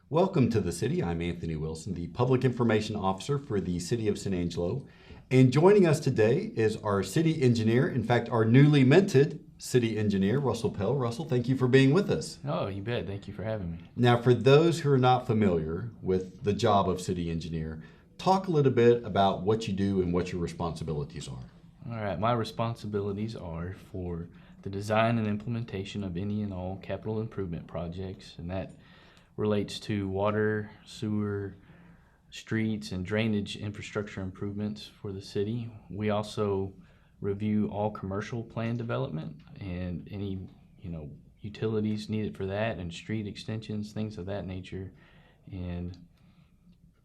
Welcome to the City. I'm Anthony Wilson, the Public Information Officer for the City of San Angelo. And joining us today is our city engineer, in fact, our newly minted city engineer, Russell Pehl. Russell, thank you for being with us. Oh, you bet. Thank you for having me. Now, for those who are not familiar with the job of city engineer, talk a little bit about what you do and what your responsibilities are. All right. My responsibilities are for the design and implementation of any and all capital improvement projects, and that relates to water, sewer, streets, and drainage infrastructure improvements for the city. We also review all commercial plan development and any, utilities needed for that, and street extensions, things of that nature. And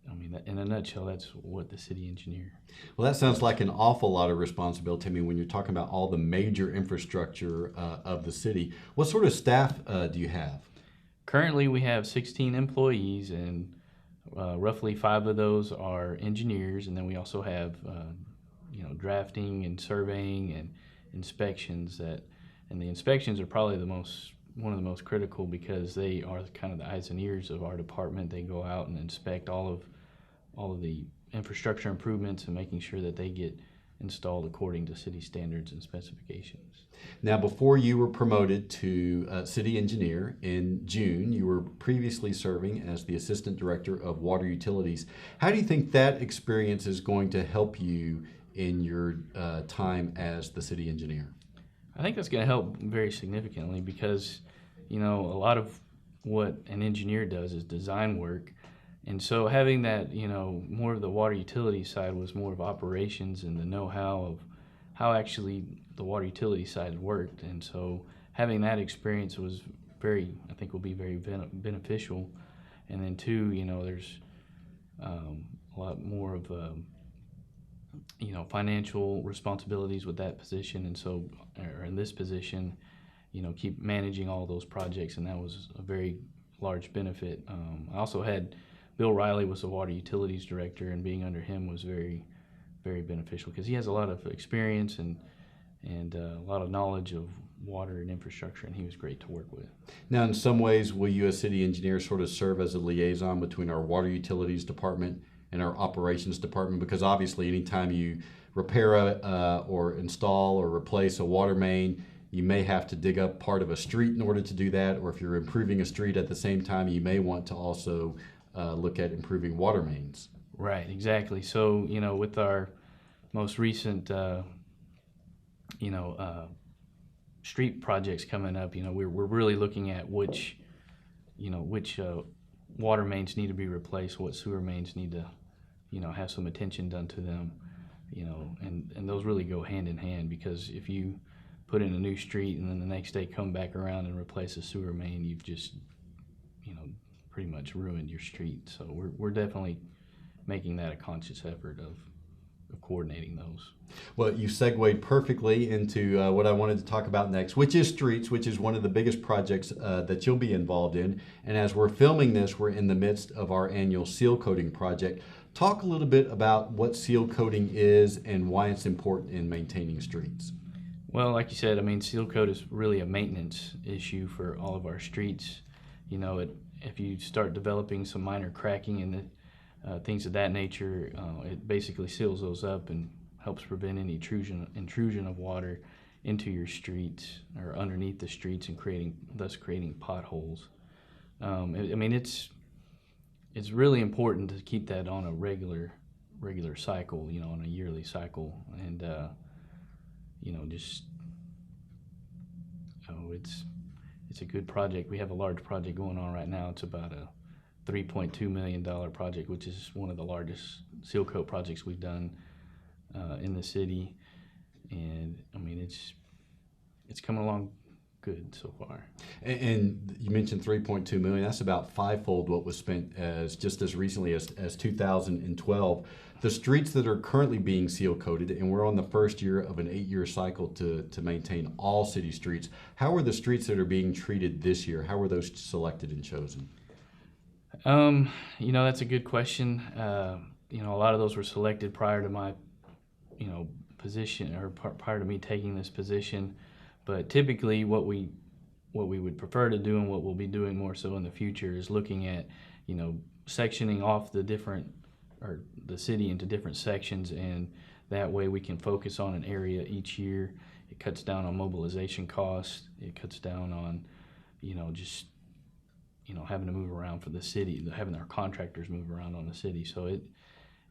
I mean, in a nutshell, that's what the city engineer. Well, that sounds like an awful lot of responsibility. I mean, when you're talking about all the major infrastructure of the city, what sort of staff do you have? Currently, we have 16 employees, and roughly 5 of those are engineers, and then we also have, drafting and surveying and inspections. And the inspections are probably one of the most critical, because they are kind of the eyes and ears of our department. They go out and inspect all of the infrastructure improvements and making sure that they get installed according to city standards and specifications. Now, before you were promoted to city engineer in June, you were previously serving as the assistant director of water utilities. How do you think that experience is going to help you in your time as the city engineer? I think that's going to help very significantly, because, a lot of what an engineer does is design work. And so having that, more of the water utility side was more of operations and the know-how of how actually the water utility side worked. And so having that experience was I think will be very beneficial. And then too, there's a lot more of, financial responsibilities with that position. And so, or in this position, keep managing all those projects. And that was a very large benefit. I also had Bill Riley was the water utilities director, and being under him was very, very beneficial, because he has a lot of experience and a lot of knowledge of water and infrastructure, and he was great to work with. Now, in some ways, will you as city engineer sort of serve as a liaison between our water utilities department and our operations department? Because obviously anytime you repair or install or replace a water main, you may have to dig up part of a street in order to do that, or if you're improving a street at the same time, you may want to also look at improving water mains. Right, exactly. So, with our most recent, street projects coming up, we're really looking at which water mains need to be replaced, what sewer mains need to, have some attention done to them, and those really go hand in hand, because if you put in a new street and then the next day come back around and replace a sewer main, you've just, pretty much ruined your street. So we're definitely making that a conscious effort of coordinating those. Well, you segued perfectly into what I wanted to talk about next, which is streets, which is one of the biggest projects that you'll be involved in. And as we're filming this, we're in the midst of our annual seal coating project. Talk a little bit about what seal coating is and why it's important in maintaining streets. Well, like you said, seal coat is really a maintenance issue for all of our streets. If you start developing some minor cracking and things of that nature, it basically seals those up and helps prevent any intrusion of water into your streets or underneath the streets, and thus creating potholes. It's really important to keep that on a regular cycle, on a yearly cycle, and it's a good project. We have a large project going on right now. It's about a $3.2 million project, which is one of the largest seal coat projects we've done in the city. And it's coming along good so far. And you mentioned 3.2 million. That's about fivefold what was spent just as recently as 2012. The streets that are currently being seal coated, and we're on the first year of an 8-year cycle to maintain all city streets. How are the streets that are being treated this year? How were those selected and chosen? That's a good question. a lot of those were selected prior to my, position, or prior to me taking this position. But typically what we would prefer to do, and what we'll be doing more so in the future, is looking at, sectioning off the city into different sections, and that way we can focus on an area each year. It cuts down on mobilization costs. It cuts down on, just, having to move around for the city, having our contractors move around on the city. So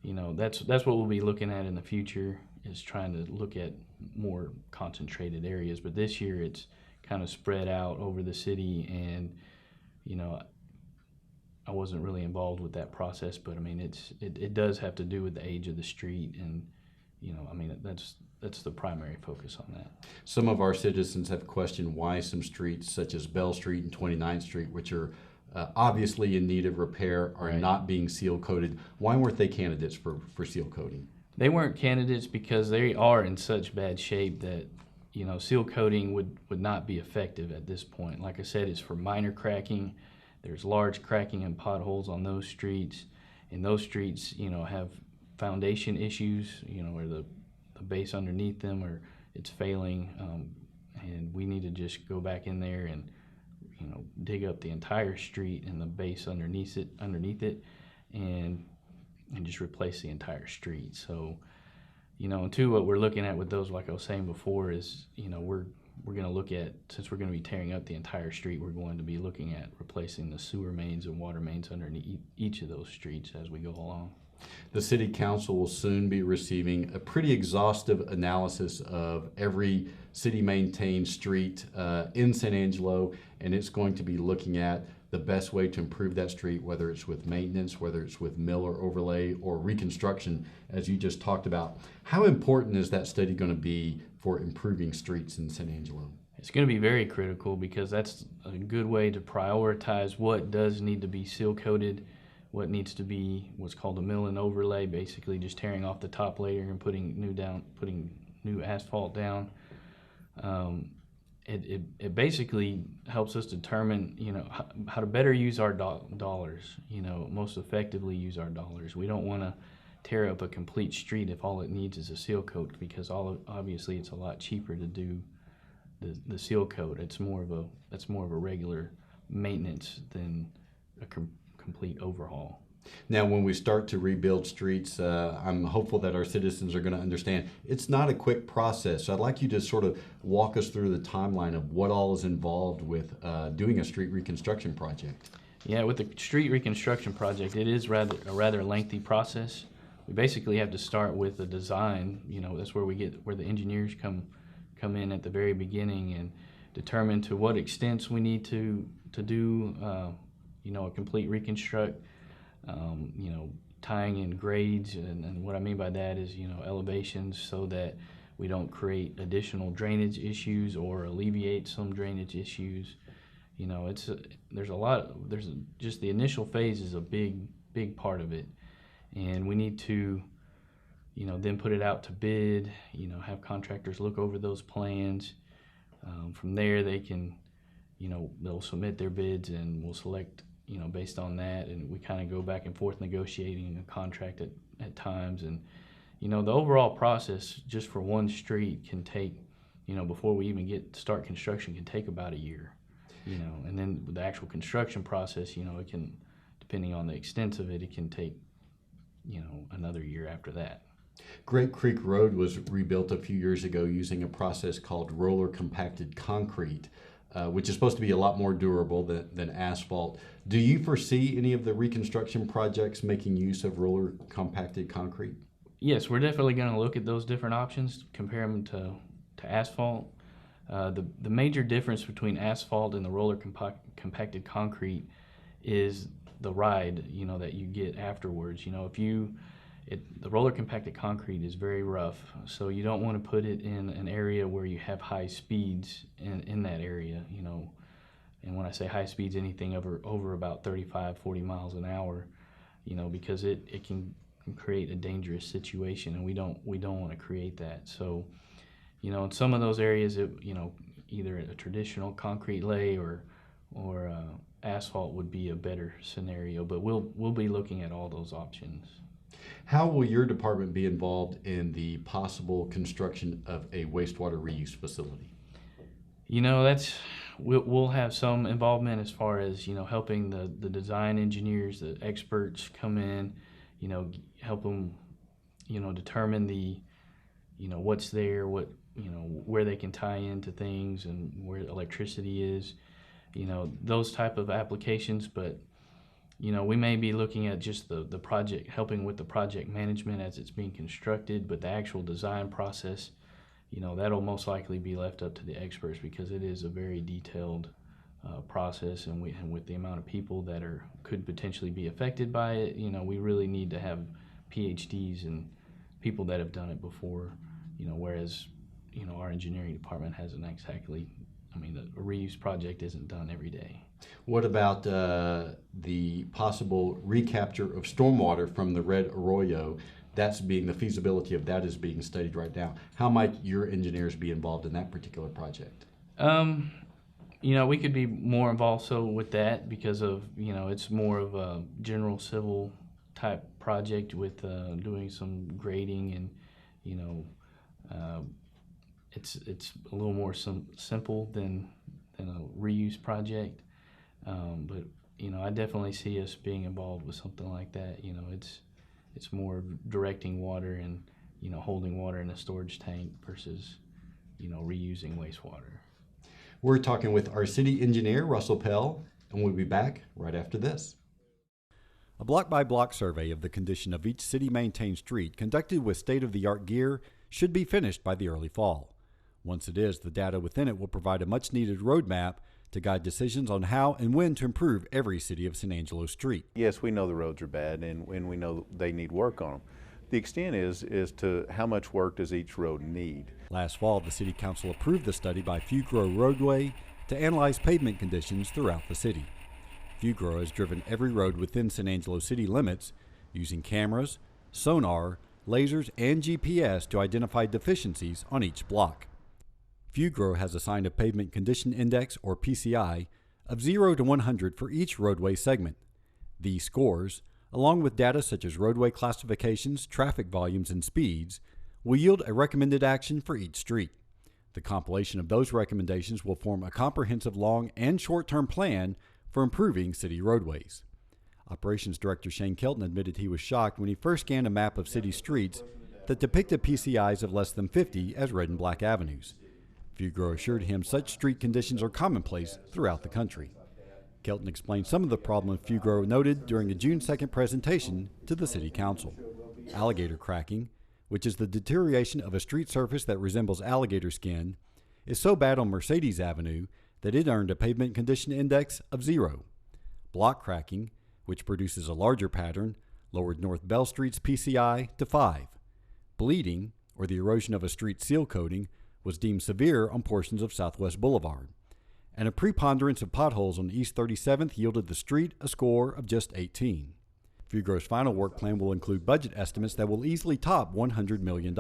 that's what we'll be looking at in the future, is trying to look at more concentrated areas. But this year it's kind of spread out over the city, and I wasn't really involved with that process, but I mean it does have to do with the age of the street, and that's the primary focus on that. Some of our citizens have questioned why some streets such as Bell Street and 29th Street, which are obviously in need of repair, are not being seal coated. Why weren't they candidates for seal coating? They weren't candidates because they are in such bad shape that seal coating would not be effective at this point. Like I said, it's for minor cracking. There's large cracking and potholes on those streets, and those streets have foundation issues, where the base underneath them, or it's failing, and we need to just go back in there and dig up the entire street and the base underneath it, and just replace the entire street. So and two, what we're looking at with those, like I was saying before, is we're going to look at, since we're going to be tearing up the entire street, we're going to be looking at replacing the sewer mains and water mains underneath each of those streets as we go along. The City Council will soon be receiving a pretty exhaustive analysis of every city-maintained street in San Angelo, and it's going to be looking at the best way to improve that street, whether it's with maintenance, whether it's with mill or overlay, or reconstruction, as you just talked about. How important is that study going to be for improving streets in San Angelo? It's going to be very critical, because that's a good way to prioritize what does need to be seal coated, what needs to be what's called a mill and overlay, basically just tearing off the top layer and putting new asphalt down. It basically helps us determine how to better use our dollars, most effectively use our dollars. We don't want to tear up a complete street if all it needs is a seal coat, because obviously it's a lot cheaper to do the seal coat. That's more of a regular maintenance than a complete overhaul. Now, when we start to rebuild streets, I'm hopeful that our citizens are going to understand it's not a quick process. So I'd like you to sort of walk us through the timeline of what all is involved with doing a street reconstruction project. Yeah, with the street reconstruction project, it is a rather lengthy process. We basically have to start with the design. That's where the engineers come in at the very beginning and determine to what extents we need to do a complete reconstruct. Tying in grades, and what I mean by that is elevations, so that we don't create additional drainage issues or alleviate some drainage issues. Just the initial phase is a big part of it, and we need to then put it out to bid, have contractors look over those plans. From there they can they'll submit their bids, and we'll select based on that, and we kind of go back and forth negotiating a contract at times. And the overall process just for one street can take before we even start construction, can take about a year. And then with the actual construction process, it can, depending on the extent of it, it can take another year after that. Great Creek Road was rebuilt a few years ago using a process called roller compacted concrete, which is supposed to be a lot more durable than asphalt. Do you foresee any of the reconstruction projects making use of roller compacted concrete? Yes, we're definitely going to look at those different options, compare them to asphalt. The major difference between asphalt and the roller compacted concrete is the ride, that you get afterwards. The roller compacted concrete is very rough, so you don't want to put it in an area where you have high speeds in that area, and when I say high speeds, anything over about 35-40 miles an hour, because it can create a dangerous situation, and we don't want to create that. So in some of those areas, either a traditional concrete lay or asphalt would be a better scenario, but we'll be looking at all those options. How will your department be involved in the possible construction of a wastewater reuse facility? You know, we'll have some involvement as far as, helping the design engineers, the experts come in, help them, determine what's there, where they can tie into things and where electricity is, those type of applications. But, we may be looking at just the project, helping with the project management as it's being constructed, but the actual design process, that'll most likely be left up to the experts because it is a very detailed process, and with the amount of people that could potentially be affected by it, we really need to have PhDs and people that have done it before, whereas, our engineering department hasn't exactly, a reuse project isn't done every day. What about the possible recapture of stormwater from the Red Arroyo? The feasibility of that is being studied right now. How might your engineers be involved in that particular project? We could be more involved so with that because of, it's more of a general civil type project with doing some grading and, it's a little more simple than a reuse project. But, I definitely see us being involved with something like that. It's more directing water and, holding water in a storage tank versus, reusing wastewater. We're talking with our city engineer, Russell Pehl, and we'll be back right after this. A block-by-block survey of the condition of each city-maintained street conducted with state-of-the-art gear should be finished by the early fall. Once it is, the data within it will provide a much-needed roadmap to guide decisions on how and when to improve every City of San Angelo street. Yes, we know the roads are bad and we know they need work on them. The extent is to how much work does each road need. Last fall, the City Council approved the study by Fugro Roadway to analyze pavement conditions throughout the city. Fugro has driven every road within San Angelo city limits using cameras, sonar, lasers, and GPS to identify deficiencies on each block. Fugro has assigned a Pavement Condition Index, or PCI, of 0 to 100 for each roadway segment. These scores, along with data such as roadway classifications, traffic volumes, and speeds, will yield a recommended action for each street. The compilation of those recommendations will form a comprehensive long and short-term plan for improving city roadways. Operations Director Shane Kelton admitted he was shocked when he first scanned a map of city streets that depicted PCIs of less than 50 as red and black avenues. Fugro assured him such street conditions are commonplace throughout the country. Kelton explained some of the problems Fugro noted during a June 2nd presentation to the City Council. Alligator cracking, which is the deterioration of a street surface that resembles alligator skin, is so bad on Mercedes Avenue that it earned a Pavement Condition Index of 0. Block cracking, which produces a larger pattern, lowered North Bell Street's PCI to 5. Bleeding, or the erosion of a street seal coating, was deemed severe on portions of Southwest Boulevard, and a preponderance of potholes on East 37th yielded the street a score of just 18. Fugro's final work plan will include budget estimates that will easily top $100 million.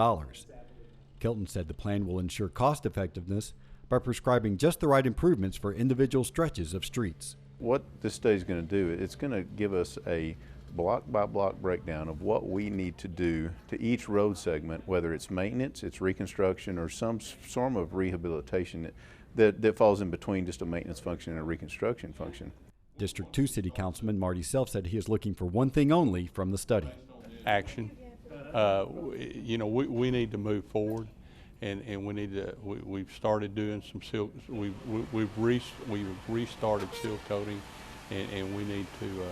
Kelton said the plan will ensure cost effectiveness by prescribing just the right improvements for individual stretches of streets. What this study is going to do, it's going to give us a block-by-block breakdown of what we need to do to each road segment, whether it's maintenance, it's reconstruction, or some form of rehabilitation that falls in between just a maintenance function and a reconstruction function. District 2 City Councilman Marty Self said he is looking for one thing only from the study. Action. We need to move forward, and we need to. We've started doing some seal. We've restarted seal coating, and we need to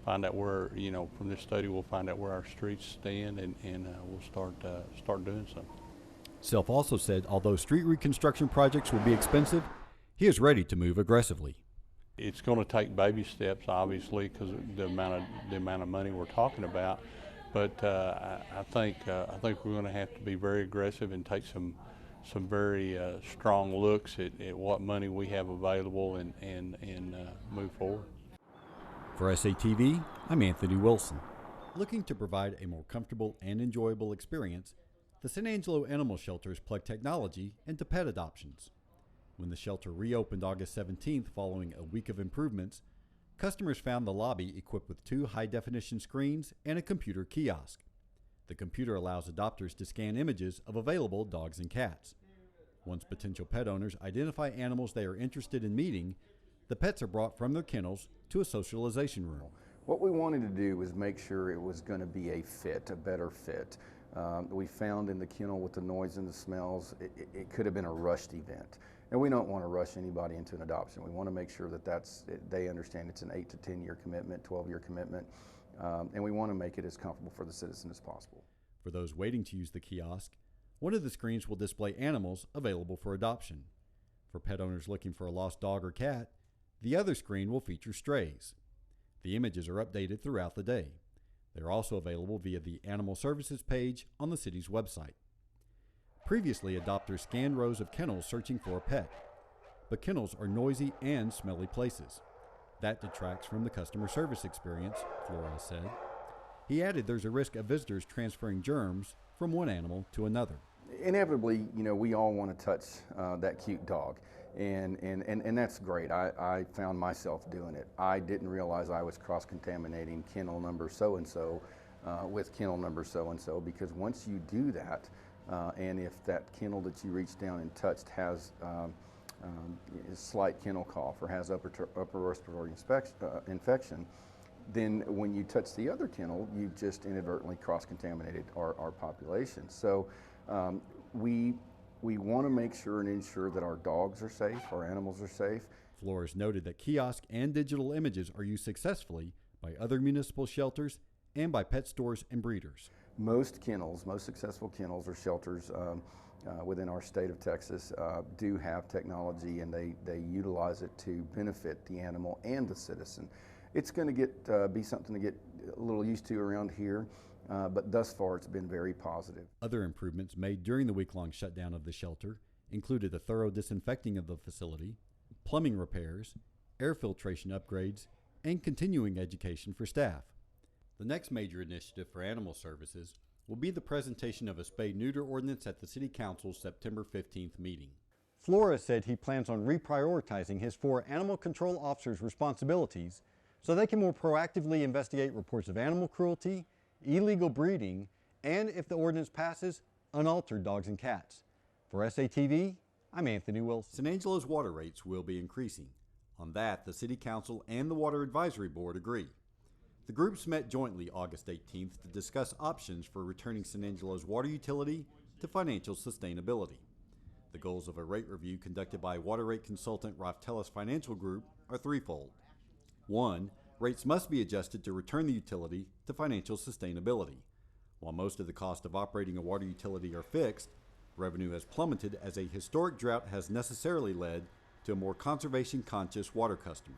find out where, from this study, we'll find out where our streets stand, and we'll start doing something. Self also said although street reconstruction projects will be expensive, he is ready to move aggressively. It's going to take baby steps, obviously, because the amount of money we're talking about. But I think we're going to have to be very aggressive and take some very strong looks at what money we have available and move forward. For SATV, I'm Anthony Wilson. Looking to provide a more comfortable and enjoyable experience, the San Angelo Animal Shelters plug technology into pet adoptions. When the shelter reopened August 17th following a week of improvements, Customers found the lobby equipped with 2 high-definition screens and a computer kiosk. The computer allows adopters to scan images of available dogs and cats. Once potential pet owners identify animals they are interested in meeting, the pets are brought from their kennels to a socialization room. What we wanted to do was make sure it was going to be a fit, a better fit. We found in the kennel with the noise and the smells, it could have been a rushed event. And we don't want to rush anybody into an adoption. We want to make sure that they understand it's an 8 to 10 year commitment, 12-year commitment, and we want to make it as comfortable for the citizen as possible. For those waiting to use the kiosk, one of the screens will display animals available for adoption. For pet owners looking for a lost dog or cat, the other screen will feature strays. The images are updated throughout the day. They are also available via the Animal Services page on the city's website. Previously, adopters scanned rows of kennels searching for a pet, but kennels are noisy and smelly places. That detracts from the customer service experience, Flores said. He added there's a risk of visitors transferring germs from one animal to another. Inevitably, we all want to touch that cute dog, and that's great. I found myself doing it. I didn't realize I was cross-contaminating kennel number so-and-so with kennel number so-and-so, because once you do that, and if that kennel that you reached down and touched has slight kennel cough or has upper respiratory infection, then when you touch the other kennel, you've just inadvertently cross-contaminated our population. So we want to make sure and ensure that our dogs are safe, our animals are safe. Flores noted that kiosk and digital images are used successfully by other municipal shelters and by pet stores and breeders. Most successful kennels or shelters within our state of Texas do have technology, and they utilize it to benefit the animal and the citizen. It's going to be something to get a little used to around here, but thus far it's been very positive. Other improvements made during the week-long shutdown of the shelter included a thorough disinfecting of the facility, plumbing repairs, air filtration upgrades, and continuing education for staff. The next major initiative for animal services will be the presentation of a spay-neuter ordinance at the City Council's September 15th meeting. Flores said he plans on reprioritizing his 4 animal control officers' responsibilities so they can more proactively investigate reports of animal cruelty, illegal breeding, and, if the ordinance passes, unaltered dogs and cats. For SATV, I'm Anthony Wilson. San Angelo's water rates will be increasing. On that, the City Council and the Water Advisory Board agree. The groups met jointly August 18th to discuss options for returning San Angelo's water utility to financial sustainability. The goals of a rate review conducted by water rate consultant Raftelis Financial Group are threefold. 1. Rates must be adjusted to return the utility to financial sustainability. While most of the cost of operating a water utility are fixed, revenue has plummeted as a historic drought has necessarily led to a more conservation-conscious water customer.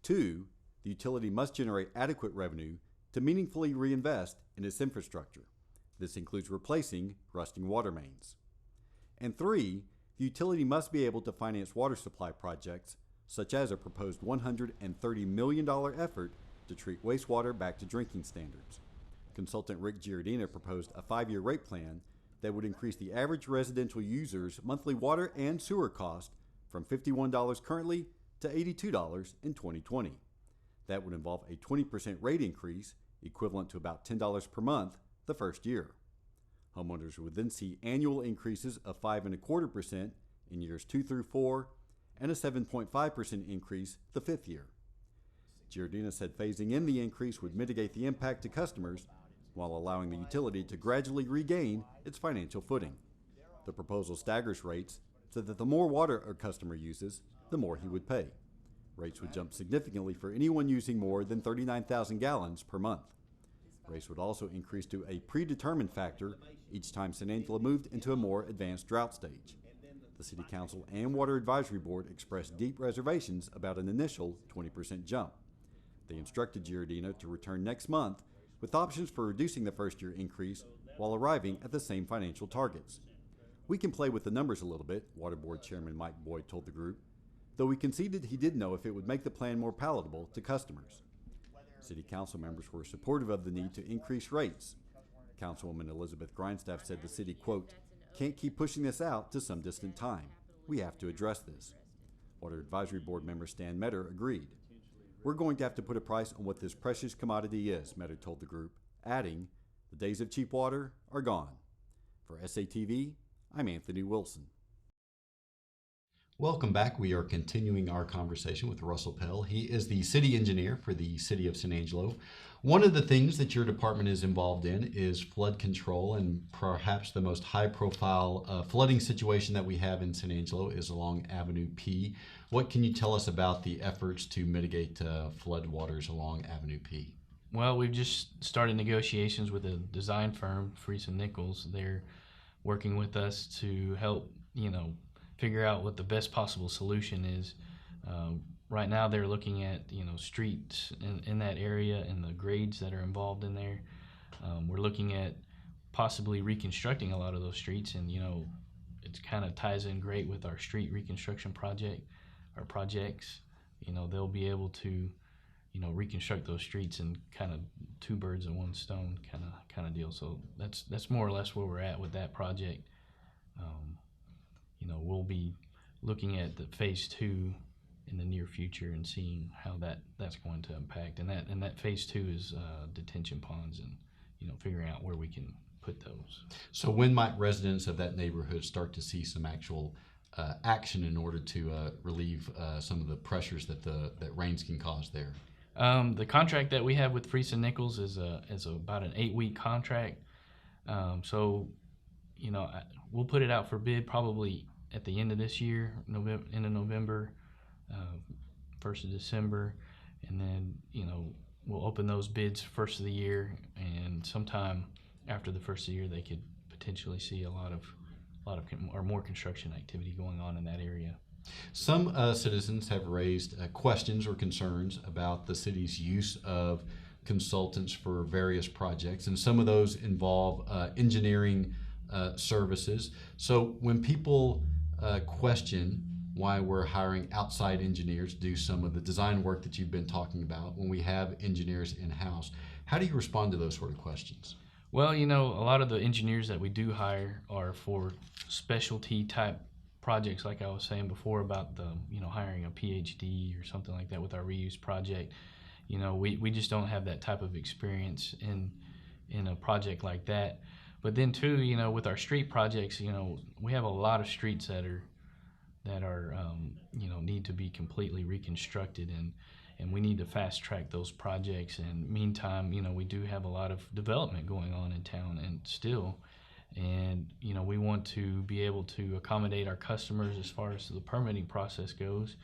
2. The utility must generate adequate revenue to meaningfully reinvest in its infrastructure. This includes replacing rusting water mains. And 3. The utility must be able to finance water supply projects, such as a proposed $130 million effort to treat wastewater back to drinking standards. Consultant Rick Giardina proposed a 5-year rate plan that would increase the average residential user's monthly water and sewer cost from $51 currently to $82 in 2020. That would involve a 20% rate increase, equivalent to about $10 per month, the first year. Homeowners would then see annual increases of 5.25% in years 2 through 4, and a 7.5% increase the 5th year. Giardina said phasing in the increase would mitigate the impact to customers while allowing the utility to gradually regain its financial footing. The proposal staggers rates so that the more water a customer uses, the more he would pay. Rates would jump significantly for anyone using more than 39,000 gallons per month. Rates would also increase to a predetermined factor each time San Angelo moved into a more advanced drought stage. The City Council and Water Advisory Board expressed deep reservations about an initial 20% jump. They instructed Giardina to return next month with options for reducing the first-year increase while arriving at the same financial targets. "We can play with the numbers a little bit," Water Board Chairman Mike Boyd told the group, though he conceded he did know if it would make the plan more palatable to customers. City Council members were supportive of the need to increase rates. Councilwoman Elizabeth Grindstaff said the city, quote, "can't keep pushing this out to some distant time. We have to address this." Water Advisory Board member Stan Metter agreed. We're going to have to put a price on what this precious commodity is, Meadow told the group, adding, the days of cheap water are gone. For SATV, I'm Anthony Wilson. Welcome back. We are continuing our conversation with Russell Pehl. He is the city engineer for the city of San Angelo. One of the things that your department is involved in is flood control, and perhaps the most high-profile flooding situation that we have in San Angelo is along Avenue P. What can you tell us about the efforts to mitigate flood waters along Avenue P? Well, we've just started negotiations with a design firm, Freese & Nichols. They're working with us to help, figure out what the best possible solution is. Right now they're looking at, streets in that area and the grades that are involved in there. We're looking at possibly reconstructing a lot of those streets, and, it kind of ties in great with our street reconstruction project, our projects. They'll be able to, reconstruct those streets and kind of two birds in one stone kind of deal. So that's more or less where we're at with that project. We'll be looking at the phase 2 in the near future and seeing how that's going to impact. And that phase 2 is detention ponds and, figuring out where we can put those. So when might residents of that neighborhood start to see some actual action in order to relieve some of the pressures that rains can cause there? The contract that we have with Freese & Nichols is about an 8-week contract. So, we'll put it out for bid probably at the end of this year, end of November, 1st of December, and then, we'll open those bids first of the year, and sometime after the first of the year, they could potentially see a lot of or more construction activity going on in that area. Some citizens have raised questions or concerns about the city's use of consultants for various projects, and some of those involve engineering services. So when people question why we're hiring outside engineers to do some of the design work that you've been talking about when we have engineers in-house, how do you respond to those sort of questions? Well, a lot of the engineers that we do hire are for specialty type projects, like I was saying before about the, hiring a PhD or something like that with our reuse project. We just don't have that type of experience in a project like that. But then too, with our street projects, we have a lot of streets that are need to be completely reconstructed, and we need to fast track those projects. And meantime, we do have a lot of development going on in town and still. And, we want to be able to accommodate our customers as far as the permitting process goes,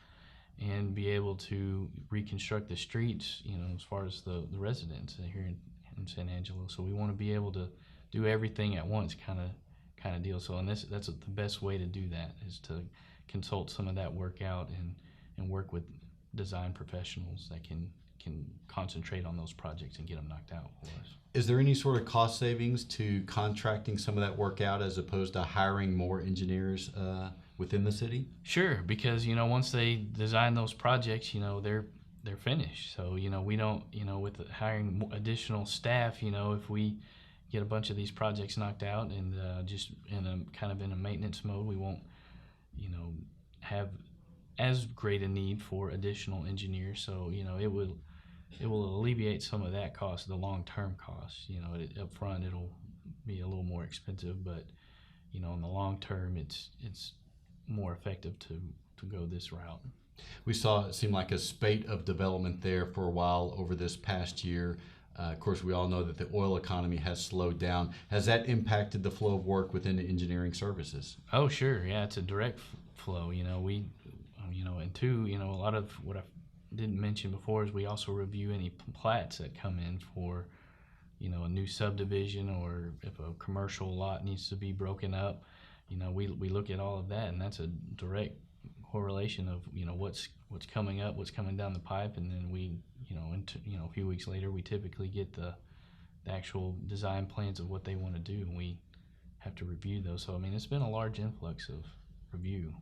and be able to reconstruct the streets, as far as the residents here in San Angelo. So we want to be able to do everything at once kind of deal. So that's the best way to do that, is to consult some of that work out and work with design professionals that can concentrate on those projects and get them knocked out for us. Is there any sort of cost savings to contracting some of that work out as opposed to hiring more engineers within the city? Sure, because once they design those projects, they're finished. So we don't, with hiring additional staff, if we get a bunch of these projects knocked out and just in a maintenance mode, we won't have as great a need for additional engineers. So it will alleviate some of that cost, the long-term cost. Up front it'll be a little more expensive, but in the long term it's more effective to go this route. We saw it seemed like a spate of development there for a while over this past year. Of course, we all know that the oil economy has slowed down. Has that impacted the flow of work within the engineering services? Oh, sure. Yeah, it's a direct flow. And two, a lot of what I didn't mention before is we also review any plats that come in for, a new subdivision, or if a commercial lot needs to be broken up. We look at all of that, and that's a direct correlation of what's coming up, what's coming down the pipe, and then we a few weeks later we typically get the actual design plans of what they want to do, and we have to review those. So it's been a large influx of review.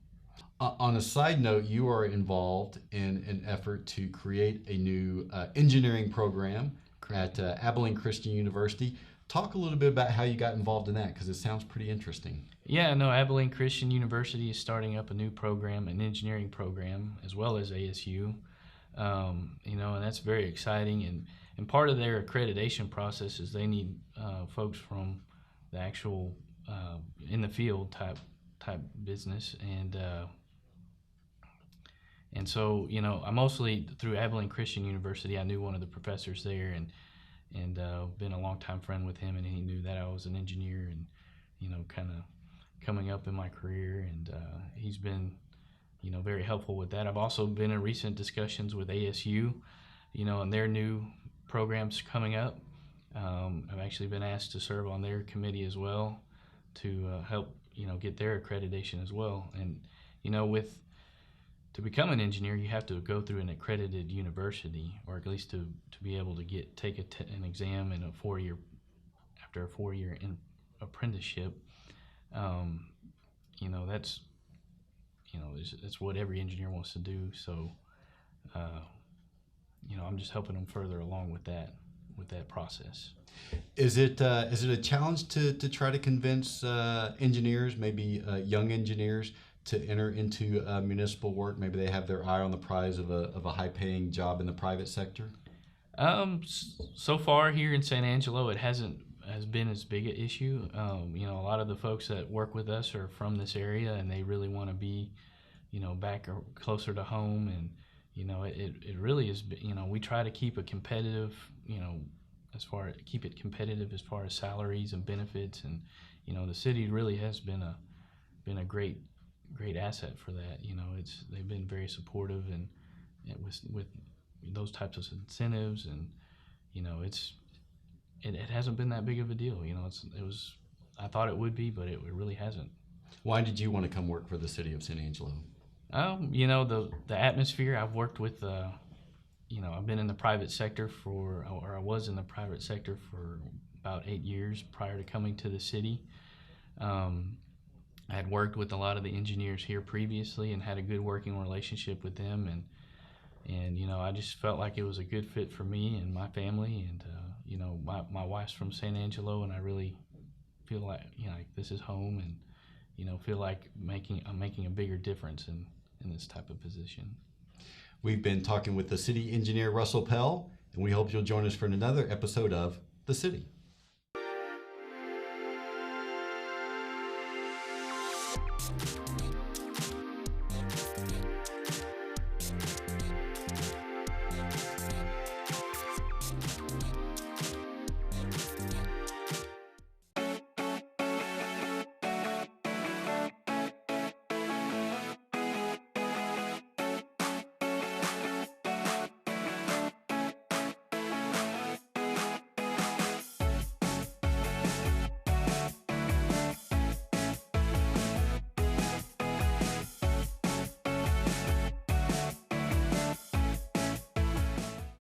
On a side note, you are involved in an effort to create a new engineering program at Abilene Christian University. Talk a little bit about how you got involved in that, because it sounds pretty interesting. Yeah, no, Abilene Christian University is starting up a new program, an engineering program, as well as ASU. You know, and that's very exciting. And part of their accreditation process is they need folks from the actual in the field type business, and so, you know, I mostly through Abilene Christian University, I knew one of the professors there, and been a longtime friend with him, and he knew that I was an engineer, and you know, kind of coming up in my career, and he's been, you know, very helpful with that. I've also been in recent discussions with ASU, you know, and their new programs coming up. I've actually been asked to serve on their committee as well to help, you know, get their accreditation as well. And you know, to become an engineer, you have to go through an accredited university, or at least to be able to take an exam in after a 4-year apprenticeship. You know, that's what every engineer wants to do. So, you know, I'm just helping them further along with that process. Is it a challenge to try to convince engineers, maybe young engineers, to enter into municipal work? Maybe they have their eye on the prize of a high-paying job in the private sector. So far here in San Angelo, it has been as big an issue. You know, a lot of the folks that work with us are from this area, and they really want to be, you know, back or closer to home. And you know, it really is. You know, we try to keep it competitive. You know, keep it competitive as far as salaries and benefits. And you know, the city really has been a great asset for that. You know, they've been very supportive, and with those types of incentives, and you know, it hasn't been that big of a deal. You know, I thought it would be, but it really hasn't. Why did you want to come work for the city of San Angelo? You know, the atmosphere. I've worked with, you know, I've been in the private sector I was in the private sector for about 8 years prior to coming to the city. I had worked with a lot of the engineers here previously and had a good working relationship with them, and you know, I just felt like it was a good fit for me and my family, and you know, my wife's from San Angelo, and I really feel like, you know, like this is home, and you know, feel like I'm making a bigger difference in this type of position. We've been talking with the city engineer Russell Pehl, and we hope you'll join us for another episode of The City.